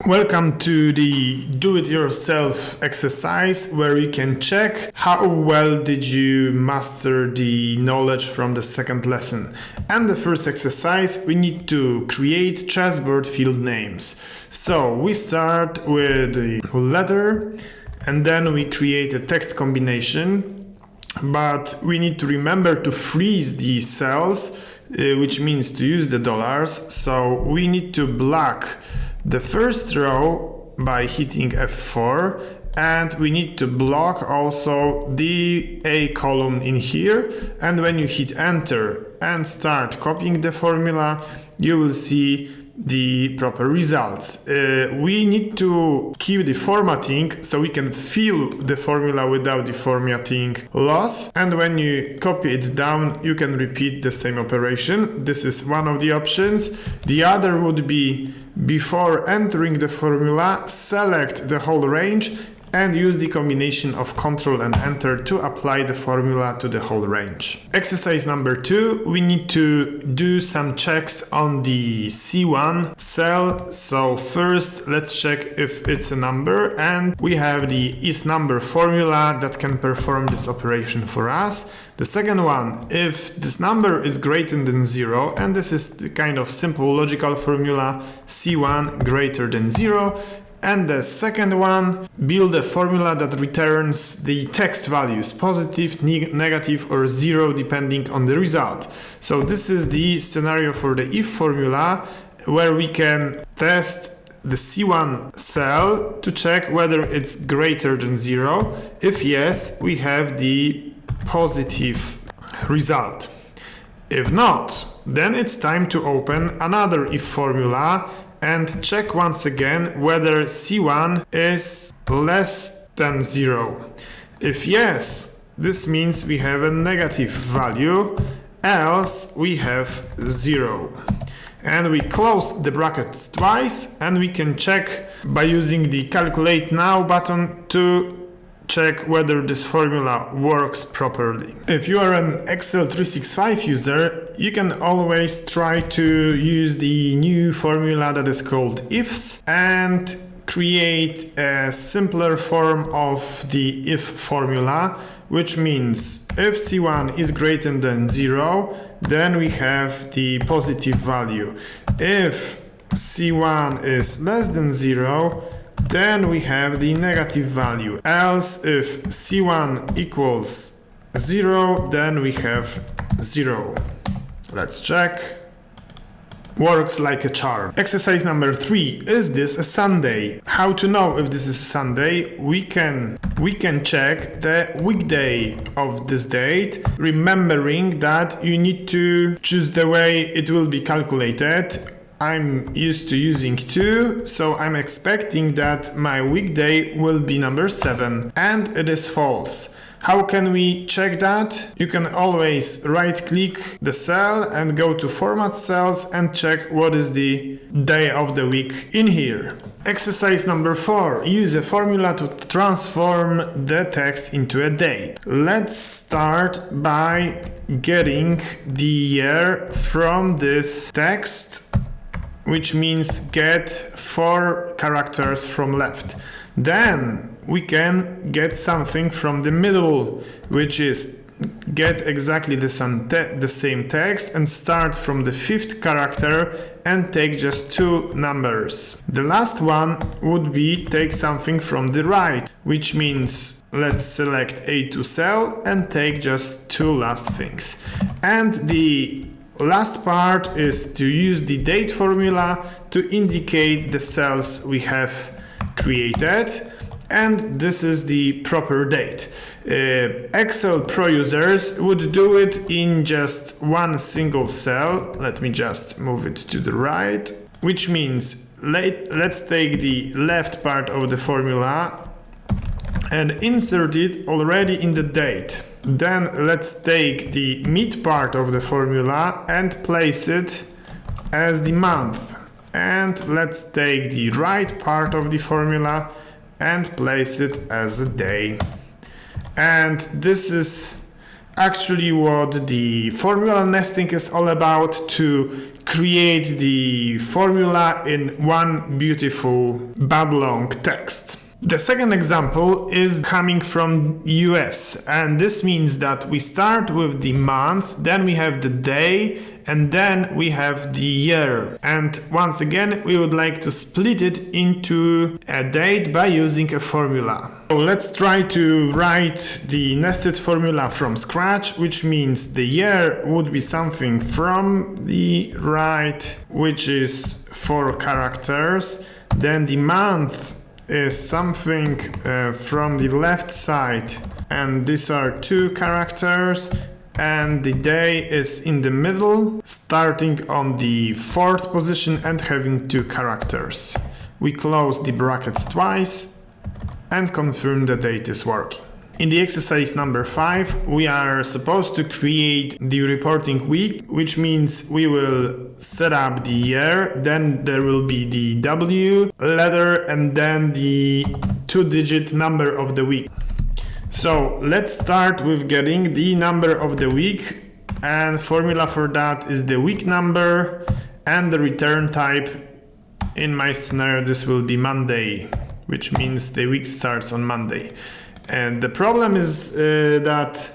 Welcome to the do-it-yourself exercise where you can check how well did you master the knowledge from the second lesson. And the first exercise, we need to create chessboard field names. So we start with the letter and then we create a text combination, but we need to remember to freeze these cells, which means to use the dollars. So we need to block the first row by hitting F4, and we need to block also the A column in here. And when you hit enter and start copying the formula, you will see the proper results. We need to keep the formatting so we can fill the formula without the formatting loss. And when you copy it down, you can repeat the same operation. This is one of the options. The other would be, before entering the formula, select the whole range and use the combination of Ctrl and Enter to apply the formula to the whole range. Exercise number 2, we need to do some checks on the C1 cell. So first, let's check if it's a number, and we have the isNumber formula that can perform this operation for us. The second one, if this number is greater than 0, and this is the kind of simple logical formula, C1 greater than 0. And the second one, build a formula that returns the text values, positive, negative, or 0, depending on the result. So this is the scenario for the if formula, where we can test the C1 cell to check whether it's greater than 0. If yes, we have the positive result. If not, then it's time to open another if formula and check once again whether C1 is less than 0. If yes, this means we have a negative value, else we have 0. And we close the brackets twice, and we can check by using the Calculate Now button to check whether this formula works properly. If you are an Excel 365 user, you can always try to use the new formula that is called ifs and create a simpler form of the if formula, which means if C1 is greater than 0, then we have the positive value. If C1 is less than 0, then we have the negative value. Else, if C1 equals 0, then we have 0. Let's check. Works like a charm. Exercise number 3. Is this a Sunday? How to know if this is a Sunday? We can check the weekday of this date, remembering that you need to choose the way it will be calculated. I'm used to using 2, so I'm expecting that my weekday will be number 7, and it is false. How can we check that? You can always right-click the cell and go to Format Cells and check what is the day of the week in here. Exercise number 4. Use a formula to transform the text into a date. Let's start by getting the year from this text, which means get 4 characters from left. Then we can get something from the middle, which is get exactly the same text and start from the 5th character and take just 2 numbers. The last one would be take something from the right, which means let's select A2 cell and take just 2 last things. And the last part is to use the date formula to indicate the cells we have created, and this is the proper date. Excel Pro users would do it in just one single cell. Let me just move it to the right, which means let's take the left part of the formula and insert it already in the date. Then let's take the mid part of the formula and place it as the month. And let's take the right part of the formula and place it as a day. And this is actually what the formula nesting is all about, to create the formula in one beautiful but long text. The second example is coming from US, and this means that we start with the month, then we have the day, and then we have the year. And once again, we would like to split it into a date by using a formula. So let's try to write the nested formula from scratch, which means the year would be something from the right, which is 4 characters, then the month is something from the left side, and these are 2 characters, and the day is in the middle, starting on the 4th position and having 2 characters. We close the brackets twice and confirm the date is working. In the exercise number 5, we are supposed to create the reporting week, which means we will set up the year, then there will be the W letter, and then the 2-digit number of the week. So let's start with getting the number of the week, and formula for that is the week number and the return type. In my scenario, this will be Monday, which means the week starts on Monday. And the problem is that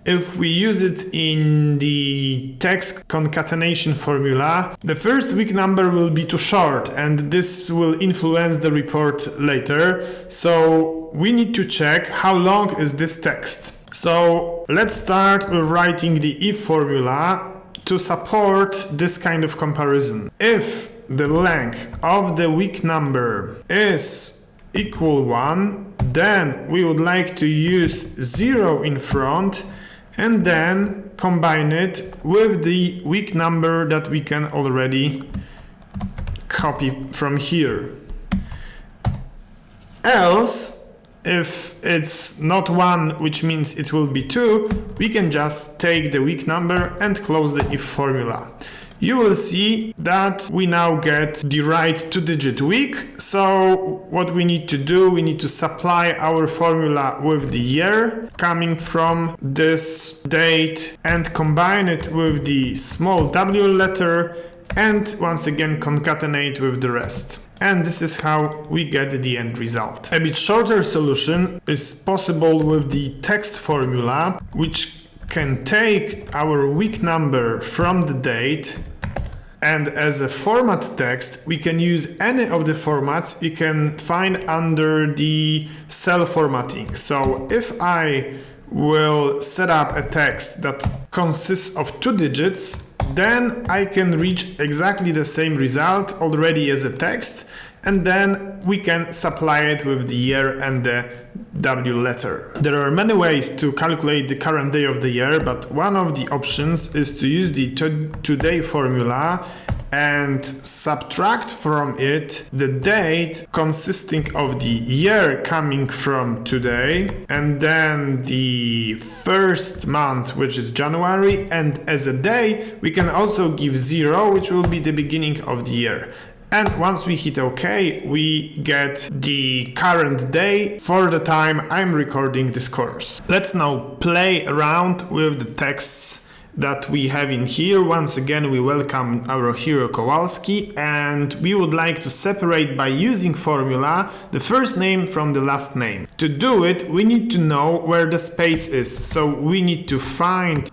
if we use it in the text concatenation formula, the first week number will be too short, and this will influence the report later. So we need to check how long is this text. So let's start with writing the if formula to support this kind of comparison. If the length of the week number is equal 1, then we would like to use 0 in front and then combine it with the week number that we can already copy from here. Else, if it's not 1, which means it will be 2, we can just take the week number and close the if formula. You will see that we now get the right 2-digit week. So what we need to do, we need to supply our formula with the year coming from this date and combine it with the small w letter and once again concatenate with the rest. And this is how we get the end result. A bit shorter solution is possible with the text formula, which can take our week number from the date, and as a format text we can use any of the formats you can find under the cell formatting. So if I will set up a text that consists of 2 digits, then I can reach exactly the same result already as a text, and then we can supply it with the year and the W letter. There are many ways to calculate the current day of the year, but one of the options is to use the today formula and subtract from it the date consisting of the year coming from today and then the first month, which is January, and as a day we can also give 0, which will be the beginning of the year. And once we hit OK, we get the current day for the time I'm recording this course. Let's now play around with the texts that we have in here. Once again, we welcome our hero Kowalski, and we would like to separate by using formula the first name from the last name. To do it, we need to know where the space is, so we need to find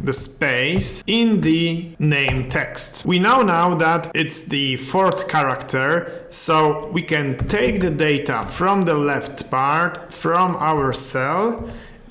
the space in the name text. We now know that it's the 4th character, so we can take the data from the left part from our cell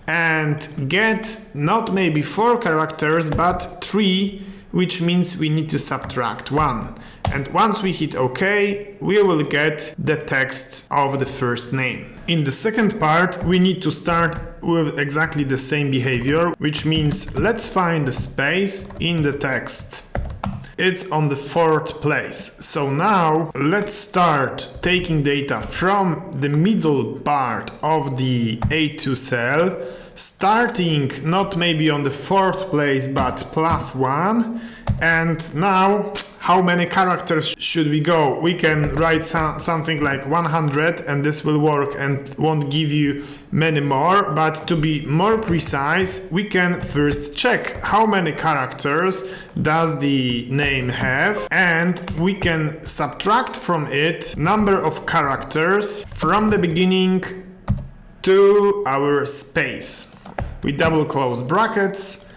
and get not maybe 4 characters but 3, which means we need to subtract 1. And once we hit OK, we will get the text of the first name. In the second part, we need to start with exactly the same behavior, which means let's find the space in the text. It's on the 4th place. So now let's start taking data from the middle part of the A2 cell, starting not maybe on the 4th place but +1. And now how many characters should we go? We can write something like 100 and this will work and won't give you many more, but to be more precise, we can first check how many characters does the name have, and we can subtract from it number of characters from the beginning to our space. We double close brackets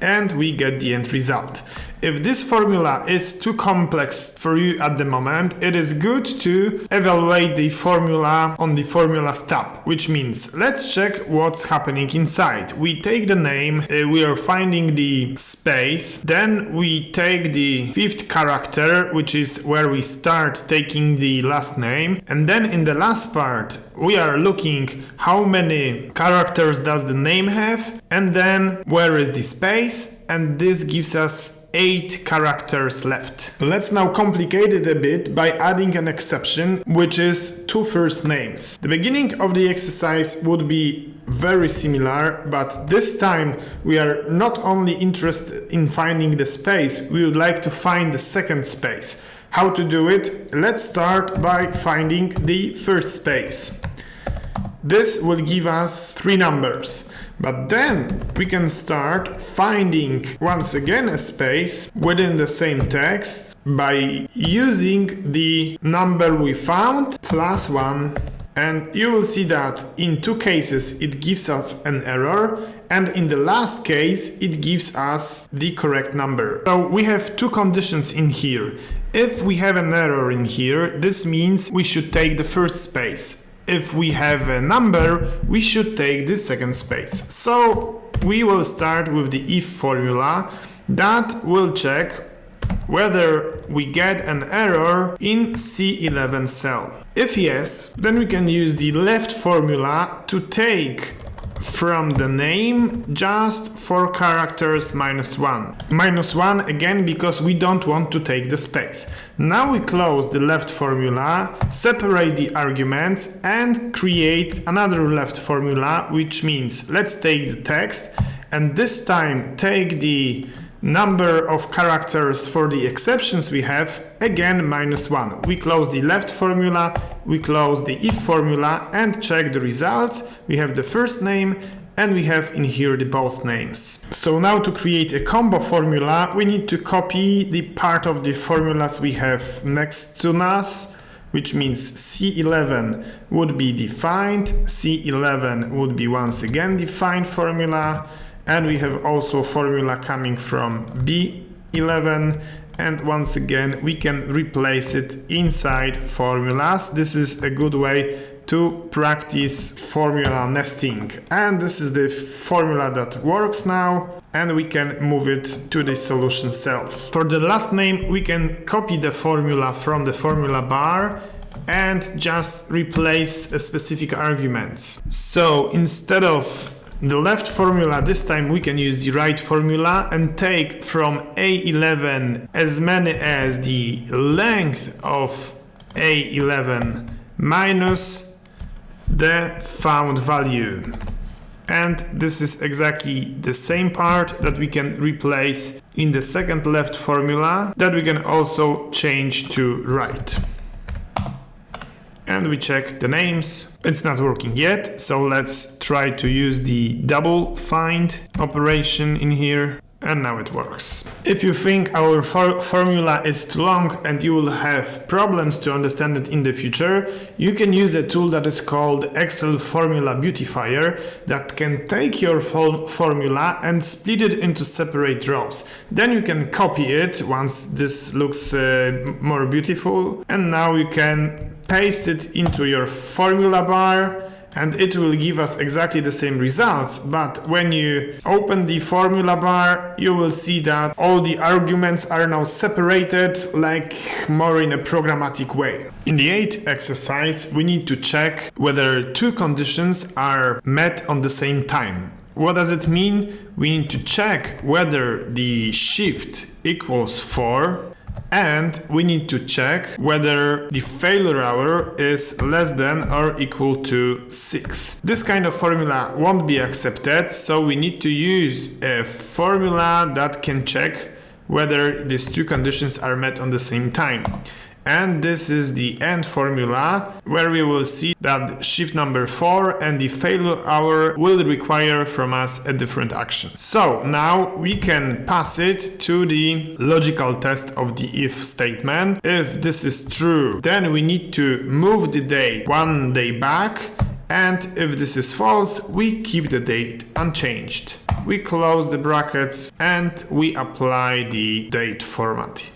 and we get the end result. If this formula is too complex for you at the moment, it is good to evaluate the formula on the formulas tab, which means let's check what's happening inside. We take the name, we are finding the space, then we take the fifth character, which is where we start taking the last name, and then in the last part we are looking how many characters does the name have, and then where is the space, and this gives us 8 characters left. Let's now complicate it a bit by adding an exception, which is 2 first names. The beginning of the exercise would be very similar, but this time we are not only interested in finding the space, we would like to find the second space. How to do it? Let's start by finding the first space. This will give us 3 numbers. But then we can start finding once again a space within the same text by using the number we found plus 1. And you will see that in 2 cases it gives us an error, and in the last case it gives us the correct number. So we have 2 conditions in here. If we have an error in here, this means we should take the first space. If we have a number, we should take the second space. So we will start with the if formula that will check whether we get an error in C11 cell. If yes, then we can use the left formula to take from the name just 4 characters minus 1. Minus 1 again because we don't want to take the space. Now we close the left formula, separate the arguments and create another left formula, which means let's take the text and this time take the number of characters for the exceptions we have, again minus 1. We close the left formula, we close the if formula and check the results. We have the first name and we have in here the both names. So now to create a combo formula, we need to copy the part of the formulas we have next to us, which means C11 would be defined, C11 would be once again defined formula, and we have also formula coming from B11, and once again we can replace it inside formulas. This is a good way to practice formula nesting, and this is the formula that works now, and we can move it to the solution cells. For the last name we can copy the formula from the formula bar and just replace a specific arguments. So instead of the left formula, this time we can use the right formula and take from A11 as many as the length of A11 minus the found value. And this is exactly the same part that we can replace in the second left formula that we can also change to right. And we check the names. It's not working yet, so let's try to use the double find operation in here, and now it works. If you think our formula is too long and you will have problems to understand it in the future, you can use a tool that is called Excel Formula Beautifier that can take your formula and split it into separate rows. Then you can copy it once this looks more beautiful, and now you can paste it into your formula bar and it will give us exactly the same results. But when you open the formula bar, you will see that all the arguments are now separated, like more in a programmatic way. In the 8th exercise, we need to check whether 2 conditions are met on the same time. What does it mean? We need to check whether the shift equals 4, and we need to check whether the failure hour is less than or equal to 6. This kind of formula won't be accepted, so we need to use a formula that can check whether these two conditions are met on the same time. And this is the end formula, where we will see that shift number 4 and the failure hour will require from us a different action. So now we can pass it to the logical test of the if statement. If this is true, then we need to move the date 1 day back, and if this is false, we keep the date unchanged. We close the brackets and we apply the date format.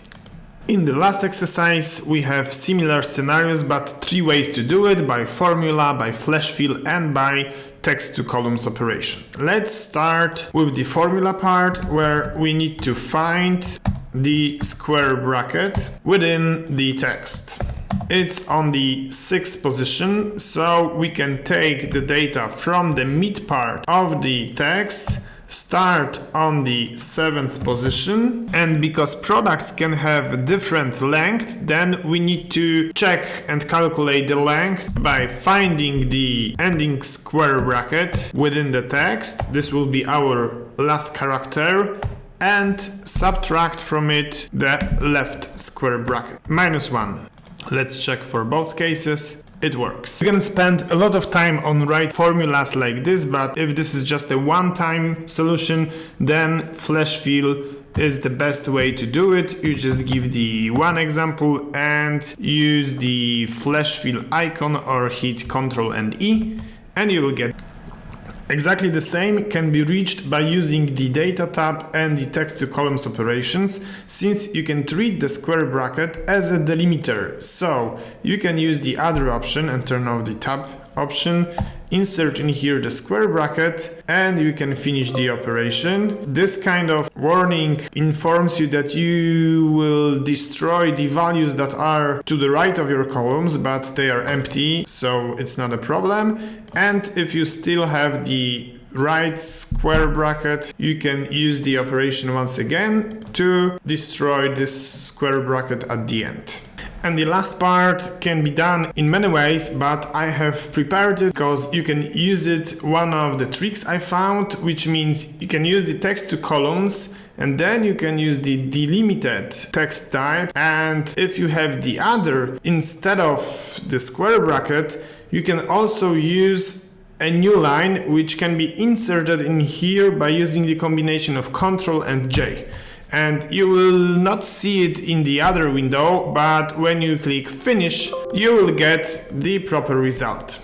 In the last exercise, we have similar scenarios, but 3 ways to do it: by formula, by flash fill, and by text to columns operation. Let's start with the formula part, where we need to find the square bracket within the text. It's on the 6th position, so we can take the data from the mid part of the text, start on the 7th position, and because products can have different length, then we need to check and calculate the length by finding the ending square bracket within the text. This will be our last character, and subtract from it the left square bracket, -1. Let's check for both cases. It works. You can spend a lot of time on write formulas like this, but if this is just a one-time solution, then flash fill is the best way to do it. You just give the one example and use the flash fill icon or hit Ctrl and E, and you will get exactly the same can be reached by using the data tab and the text to columns operations, since you can treat the square bracket as a delimiter. So you can use the other option and turn off the tab option, insert in here the square bracket, and you can finish the operation. This kind of warning informs you that you will destroy the values that are to the right of your columns, but they are empty, so it's not a problem. And if you still have the right square bracket, you can use the operation once again to destroy this square bracket at the end. And the last part can be done in many ways, but I have prepared it because you can use it. One of the tricks I found, which means you can use the text to columns, and then you can use the delimited text type. And if you have the other instead of the square bracket, you can also use a new line which can be inserted in here by using the combination of Ctrl and J. And you will not see it in the other window, but when you click finish, you will get the proper result.